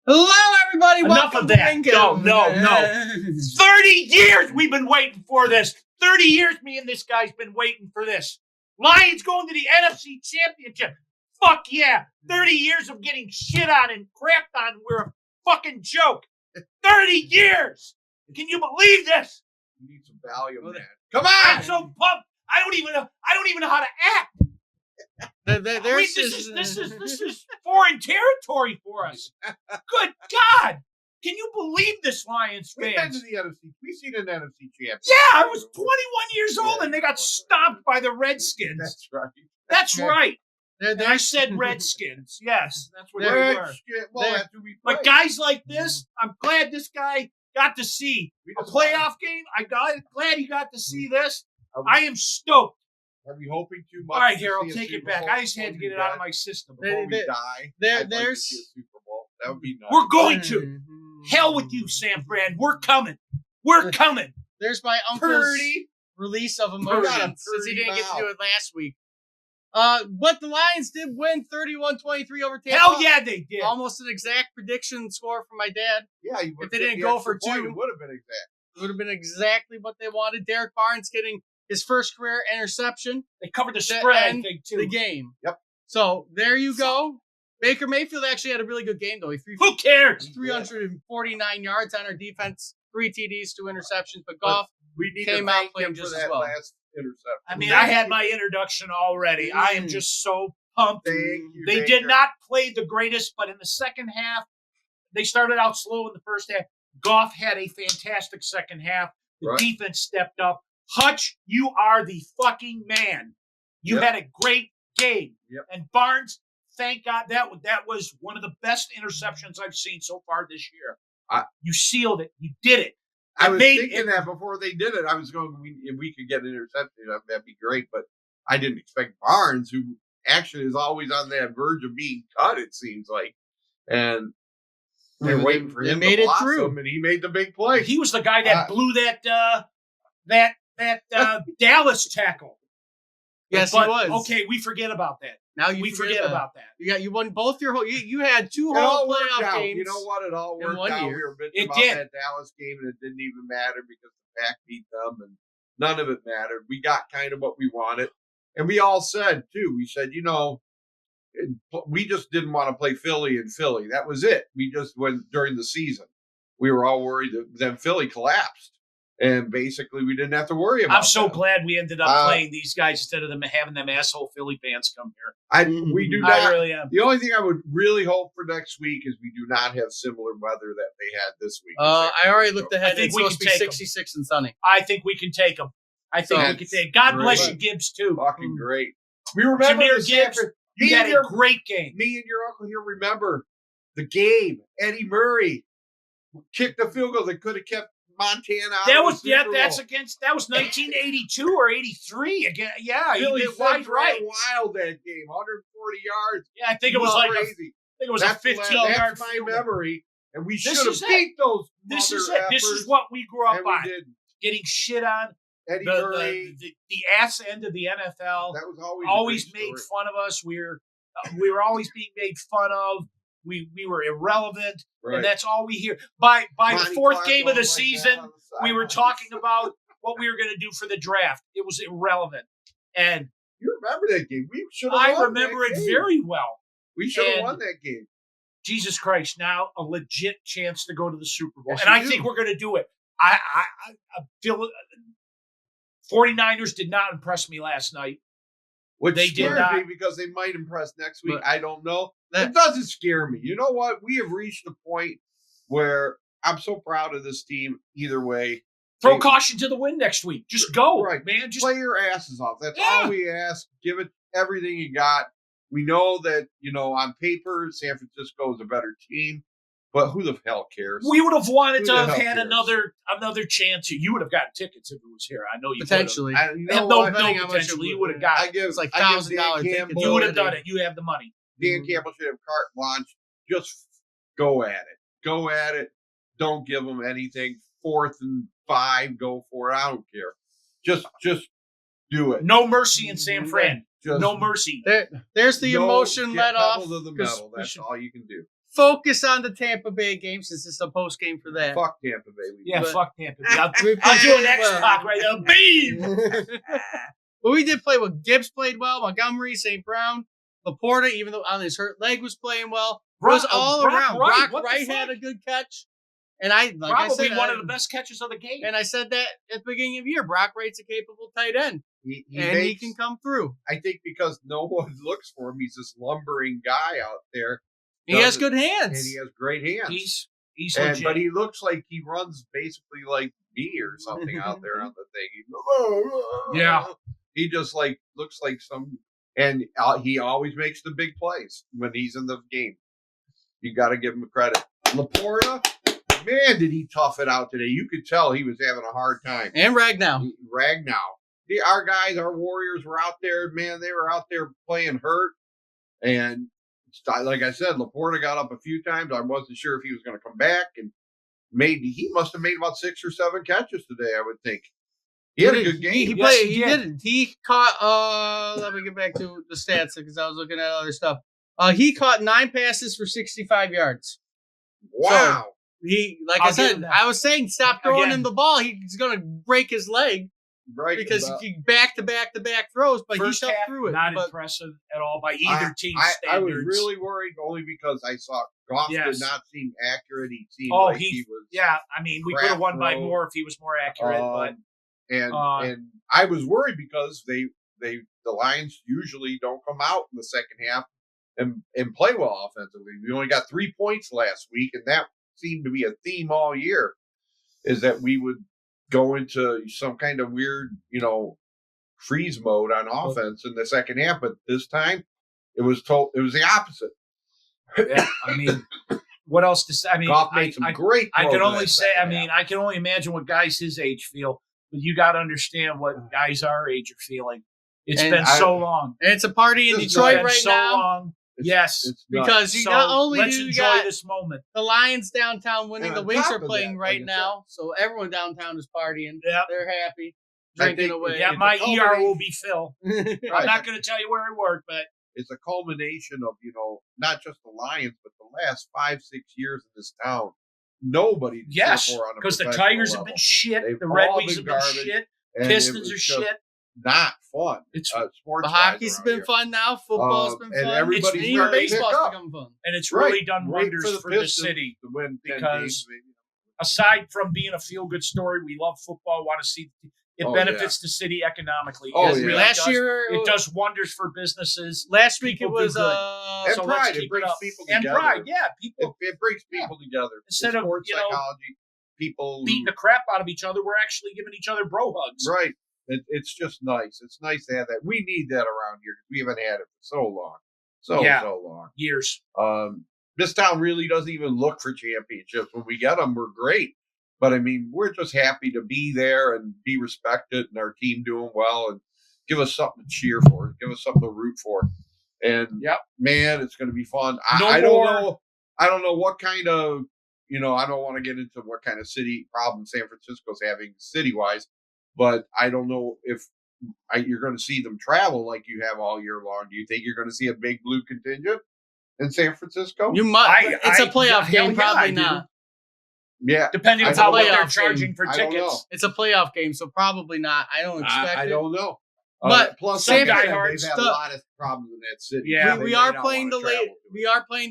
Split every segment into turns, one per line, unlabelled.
Hello, everybody.
Enough
Welcome
of that.
to
No. 30 years we've been waiting for this. 30 years me and this guy's been waiting for this. Lions going to the NFC Championship. Fuck yeah. 30 years of getting shit on and crapped on. We're a fucking joke. 30 years. Can you believe this?
You need some Valium, man. Come on.
I'm so pumped. I don't even know how to act. This is foreign territory for us. Good God. Can you believe this, Lions
We've been to
fans?
the NFC. We've seen an NFC champion.
Yeah, I was 21 years old and they got stomped by the Redskins.
That's right.
That's right.
They're
I said Redskins. Yes, that's what they were.
Well, that's who we play.
But guys like this, I'm glad this guy got to see a playoff game. Glad he got to see this. I am stoked.
Are we hoping too much?
All right, Harold, take it back. I just had to get it out of my system.
Before we die, I'd like to see a Super Bowl. That would be nice.
We're going to. Hell with you, Sam Fran. We're coming. We're coming.
There's my uncle's release of emotions since he didn't get to do it last week. But the Lions did win 31-23 over Tampa.
Hell yeah, they did.
Almost an exact prediction score from my dad.
Yeah,
if they didn't go for 2,
it would have been exact.
It would have been exactly what they wanted. Derek Barnes getting his first career interception.
They covered the spread, I think, too.
The game.
Yep.
So there you go. Baker Mayfield actually had a really good game, though.
Who cares?
349 yards on our defense, 3 TDs, 2 interceptions. But Goff came out playing just as well.
Last interception.
I mean, I had my introduction already. I am just so pumped. They
Baker.
did not play the greatest, but in the second half, they started out slow in the first half. Goff had a fantastic second half. The defense stepped up. Hutch, you are the fucking man. You had a great game.
Yep.
And Barnes, thank God, that was one of the best interceptions I've seen so far this year. You sealed it. You did it.
I was thinking that before they did it. I was going, if we could get an interception, that'd be great. But I didn't expect Barnes, who actually is always on that verge of being cut, it seems like. And we were waiting for him to blossom, and he made the big play.
He was the guy that blew that Dallas tackle.
Yes, he was.
Okay, we forget about that.
Now we forget about that. You won both your whole. You had 2 whole playoff games.
You know what? It all worked out.
Year.
We were bitching about that Dallas game, and it didn't even matter because the Pack beat them, and none of it mattered. We got kind of what we wanted, and we all said too. We said, we just didn't want to play Philly in Philly. That was it. We just went during the season. We were all worried that then Philly collapsed. And basically, we didn't have to worry about it.
I'm so glad we ended up playing these guys instead of them having them asshole Philly fans come here.
We do not.
I really am.
The only thing I would really hope for next week is we do not have similar weather that they had this week.
I already looked ahead.
I think
it's
we
supposed
can
to be
take
66 and sunny.
I think we can take them. I think we can take. God bless you, Gibbs, too.
Fucking great. We remember
Jahmyr Gibbs. You had a great game.
Me and your uncle here remember the game. Eddie Murray kicked the field goal that could have kept Montana out.
That was that was 1982 or 83 again. Yeah,
Billy
he did wide right.
Wild that game, 140 yards.
Yeah, I think it was
crazy.
I think it was a 15-yard.
That's my memory, and we should have beat those.
This is it. This is what we grew up on. Getting shit on.
Eddie Murray,
the ass end of the NFL.
That was
always made fun of us. We were always being made fun of. We were irrelevant, and that's all we hear. By the fourth game of the season, we were talking about what we were going to do for the draft. It was irrelevant. And
you remember that game? We should have.
I remember it very well.
We should have won that game.
Jesus Christ! Now a legit chance to go to the Super Bowl,
yes,
and I think we're going to do it. I feel 49ers did not impress me last night.
Which scares me because they might impress next week. I don't know. It doesn't scare me. You know what? We have reached the point where I'm so proud of this team either way.
Throw caution to the wind next week. Just go, man. Just
play your asses off. That's all we ask. Give it everything you got. We know that, on paper, San Francisco is a better team. But who the hell cares?
We would have wanted to have had another chance. You would have gotten tickets if it was here. I know you
potentially.
Potentially, you would have gotten.
It's like $1,000.
You would have done it. You have the money.
Dan Campbell should have carte blanche. Just go at it. Go at it. Don't give them anything. 4th and 5, go for it. I don't care. Just do it.
No mercy in San Fran. No mercy.
There's the emotion let off.
To the metal. That's all you can do.
focus on the Tampa Bay game since it's a post game for that.
Fuck Tampa Bay.
Yeah,
But-
fuck Tampa Bay.
We
I'll do an
played
X-Pac right now. Beam!
But we did play well. Gibbs played well. Montgomery, St. Brown, Laporta, even though on his hurt leg, was playing well. It was all around.
Wright,
Brock Wright had a good catch. And I
Probably
said,
one of the best catches of the game.
And I said that at the beginning of the year. Brock Wright's a capable tight end. He can come through.
I think because no one looks for him, he's this lumbering guy out there.
He has good hands.
And he has great hands.
He's legit.
But he looks like he runs basically like me or something out there on the thing.
Yeah.
He just looks like some, and he always makes the big plays when he's in the game. You got to give him credit. Laporta, man, did he tough it out today? You could tell he was having a hard time.
And Ragnow.
Our guys, our Warriors were out there, man. They were out there playing hurt. And like I said, Laporta got up a few times. I wasn't sure if he was going to come back. And he must have made about 6 or 7 catches today, I would think. He had a good game.
He played. He did. He caught. Let me get back to the stats because I was looking at other stuff. He caught 9 passes for 65 yards.
Wow.
So I said, I was saying, stop throwing him the ball. He's going to break his leg.
Right.
Because he back to back throws, but
First
he shoved through it.
Not impressive at all by either team's standards.
I was really worried only because I saw Goff did not seem accurate. He seemed he was.
Yeah, I mean, we could have won by more if he was more accurate, but.
And I was worried because the Lions usually don't come out in the second half and play well offensively. We only got 3 points last week, and that seemed to be a theme all year, is that we would go into some kind of weird, freeze mode on offense in the second half. But this time, it was the opposite.
Yeah, I mean, what else to say? I mean,
Goff made some great.
I can only say, I can only imagine what guys his age feel. But you got to understand what guys our age are feeling. It's been so long.
And it's a party in Detroit right now.
Long. Yes.
Because you not only
let's
do you
enjoy
got
this moment.
The Lions downtown winning,
And
the
on
Wings
top
are
of
playing
that,
right
like
now. So everyone downtown is partying.
Yeah.
They're happy. Drinking away.
Yeah, my ER will be Phil. I'm not going to tell you where I work, but.
It's a culmination of, not just the Lions, but the last 5-6 years in this town. Nobody.
Yes, because the Tigers have been shit. The Red Wings have been shit. Pistons are shit.
Not fun.
It's
sports.
The hockey's been fun now. Football's been fun.
And everybody's
even baseball's become fun.
And it's really done wonders for the city.
To win
because aside from being a feel-good story, we love football. Want to see it benefits the city economically.
Last year,
it does wonders for businesses.
Last week it was
and
so
pride. It brings people together.
And pride, yeah, people.
It brings people together
instead of
sports psychology. People
beating the crap out of each other. We're actually giving each other bro hugs.
Right. It's just nice. It's nice to have that. We need that around here because we haven't had it for so long. So long.
Years.
This town really doesn't even look for championships. When we get them, we're great. But, I mean, we're just happy to be there and be respected and our team doing well and give us something to cheer for, give us something to root for. And, man, it's going to be fun. I don't know what kind of, I don't want to get into what kind of city problem San Francisco's having city-wise, but I don't know if you're going to see them travel like you have all year long. Do you think you're going to see a big blue contingent in San Francisco?
You might. It's a playoff game, probably not.
Yeah.
Depending on what they're charging for tickets.
It's a playoff game, so probably not. I don't expect it.
I don't know.
But
plus,
San
they've had a lot of problems in that city.
Yeah, we are playing the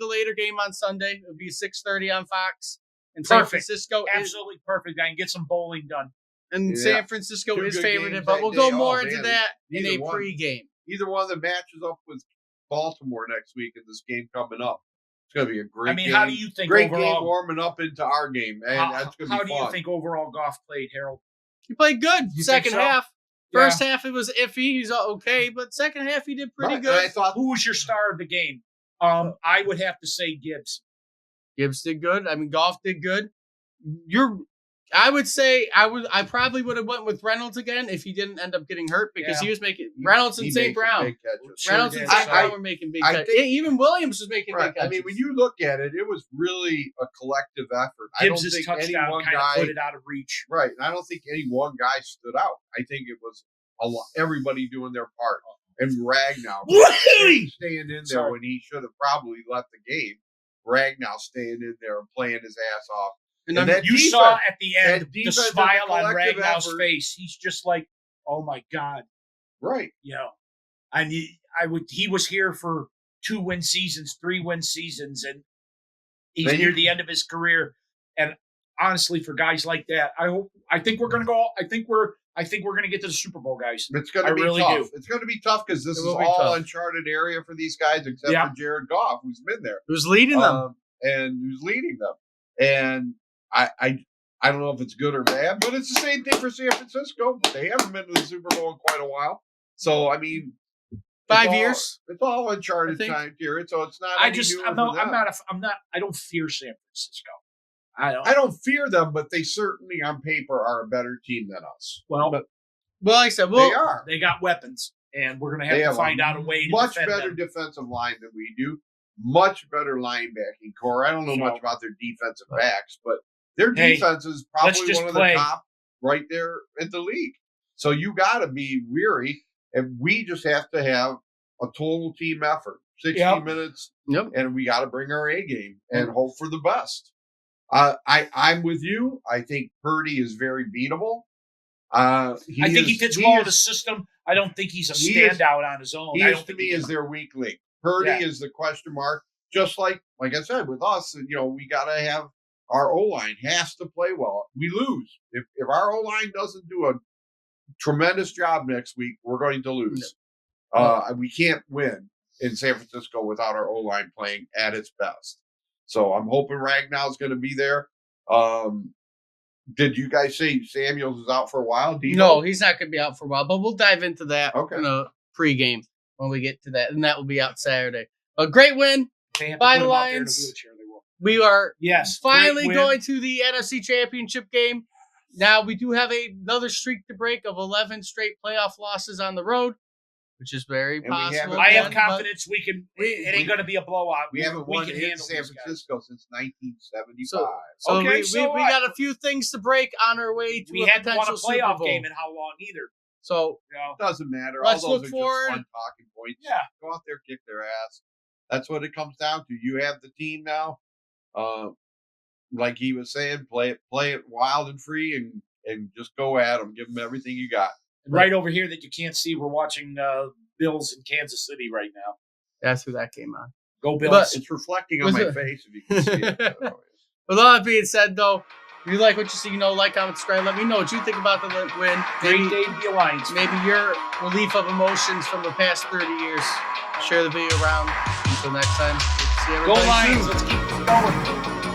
later game on Sunday. It'll be 6:30 on Fox. And San Francisco
absolutely perfect. I can get some bowling done.
And San Francisco is favored, but we'll go more into that in a pregame.
Either one of them matches up with Baltimore next week in this game coming up. It's going to be a great game.
How do you think
great
overall?
Game warming up into our game, and that's going to be fun.
How do you think overall Goff played, Harold?
He played good. Second half. First half, it was iffy. He's okay, but second half, he did pretty good.
I thought,
who was your star of the game? I would have to say Gibbs.
Gibbs did good. I mean, Goff did good. I would say I probably would have went with Reynolds again if he didn't end up getting hurt because he was making Reynolds and St. Brown. Reynolds and St. Brown were making big catches. Even Williams was making big catches.
I mean, when you look at it, it was really a collective effort.
Gibbs' touchdown kind of put it out of reach.
Right. And I don't think any one guy stood out. I think it was everybody doing their part. And Ragnow staying in there when he should have probably left the game. Ragnow staying in there and playing his ass off.
And
that
you
defense,
saw at the end the
defense
smile on
collective
Ragnow's
effort.
face. He's just like, oh my God.
Right.
You know, and he was here for 2-win seasons, 3-win seasons, and he's near the end of his career. And honestly, for guys like that, I think we're going to go. I think we're going to get to the Super Bowl, guys.
It's going to be
really
tough.
Do.
It's going to be tough because this is all uncharted area for these guys, except for Jared Goff, who's been there,
who's leading them,
And I don't know if it's good or bad, but it's the same thing for San Francisco. They haven't been to the Super Bowl in quite a while, so I mean,
5 years.
It's all uncharted time period, so it's not.
I don't fear San Francisco.
I don't fear them, but they certainly on paper are a better team than us.
Well,
like I said,
they are.
They got weapons, and we're going to have to find out a way to
much
defend
better
them.
Defensive line than we do. Much better linebacking core. I don't know much about their defensive backs, but their defense is probably one of the top right there in the league. So you got to be weary, and we just have to have a total team effort. 60 minutes, and we got to bring our A game and hope for the best. I'm with you. I think Purdy is very beatable. I
think he fits well in the system. I don't think he's a standout on his own.
To me, is their weak link. Purdy is the question mark. Just like I said, with us, we got to have our O-line has to play well. We lose. If our O-line doesn't do a tremendous job next week, we're going to lose. We can't win in San Francisco without our O-line playing at its best. So I'm hoping Ragnow's going to be there. Did you guys say Samuels is out for a while?
No, he's not going to be out for a while, but we'll dive into that in a pregame when we get to that, and that will be out Saturday. A great win by the Lions. We are finally going to the NFC Championship game. Now, we do have another streak to break of 11 straight playoff losses on the road, which is very possible.
I have confidence we can. It ain't going to be a blowout.
We haven't won in San Francisco since 1975.
So we got a few things to break on our way to a potential Super Bowl.
We haven't won a playoff game in how long either.
So
it doesn't matter.
Let's
all those
look
are
forward.
Just fun talking points.
Yeah,
go out there, kick their ass. That's what it comes down to. You have the team now. Like he was saying, play it wild and free, and just go at them. Give them everything you got.
Right over here that you can't see, we're watching Bills in Kansas City right now.
That's who that came on.
Go Bills!
But it's reflecting on my face if you can see it.
With all that being said, though, if you like what you see, like, comment, subscribe. Let me know what you think about the win.
Great day to be a Lions.
Maybe your relief of emotions from the past 30 years. Share the video around. Until next time. See everybody
Go Lions!
soon.
Let's keep going.